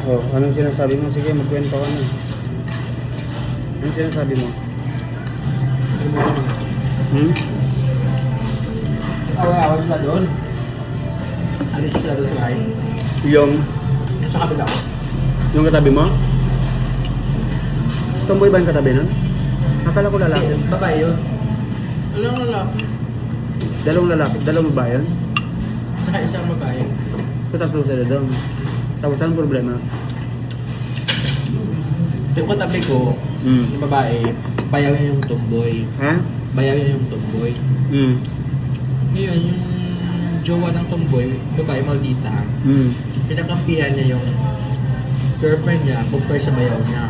Oh, anong sinasabi mo? Sige, magkwento ka na. Anong sinasabi mo? Hmm? Away-away sila doon. Alis sila doon sa bahay. Yung Sa kabila. yung katabi mo? Tomboy ba yung katabi nun? Akala ko lalaki. Babae yun. Walang lalaki. Dalawang lalaki, dalawang babae yun. Saka isang babae. So tatlo sila doon. Tapos anong problema? Yung katabi ko, yung babae, bayaw niya yung tomboy. Ha? Bayaw niya yung tomboy. Ngayon, yung jowa ng tomboy, babae maldita, pinakampihan niya yung girlfriend niya compare sa bayaw niya.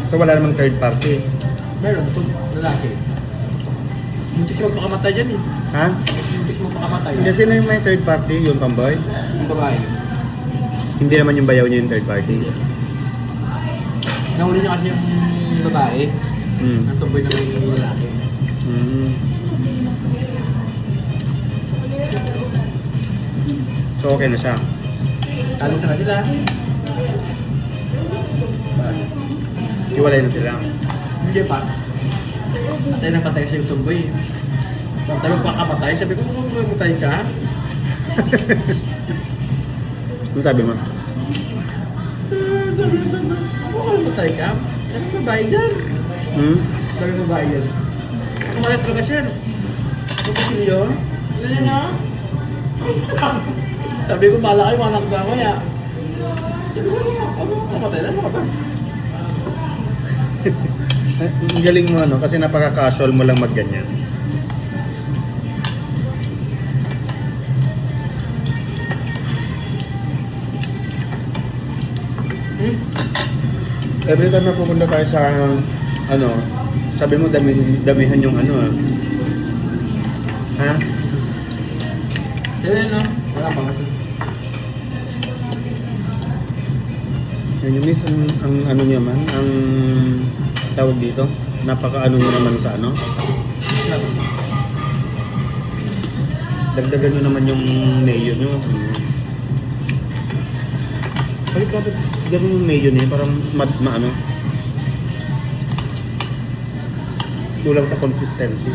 So wala namang third party? Meron, itong lalaki. Muntis mo pakamatay dyan eh. Ha? Muntis mo pakamatay. Hindi, sino yung may third party? Yung tomboy? Yung babae. Hindi naman yung bayaw niya yung third party? Nahuli niya kasi yung babae. Hmm. Ang tomboy na may lalaki. So okay na siya? Talo sa sila. Iwalay na sila? Hindi pa. Patay na patay sa yung tomboy. Patay mo pakamatay. Sabi ko, kung mamatay ka? Ano sabi mo? Sabi ko, kung mamatay ka? Ano babae dyan? Sabi ko, babae dyan. Kumalit talaga siya. Kapag yun, ano na? Sabi ko, pala kayo, mga nakagaway ah. Sabi ko, mamatay na, mamatay. Ang galing mo ano, kasi napaka-casual mo lang magganyan. Every time na pupunta tayo sa ano, sabi mo damihan yung ano ah. Ha? Sabi na, wala pa kasi. Yan yung miss, ang ano niya man, ang tawag dito, napaka ano niya naman sa ano. Dagdagan nyo naman yung mayo nyo. Ay, bakit ganun yung mayo niya? Parang maano? Kulang sa consistency.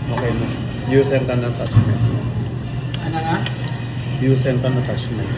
Okay na. Use and attachment. Ano nga? Use and attachment.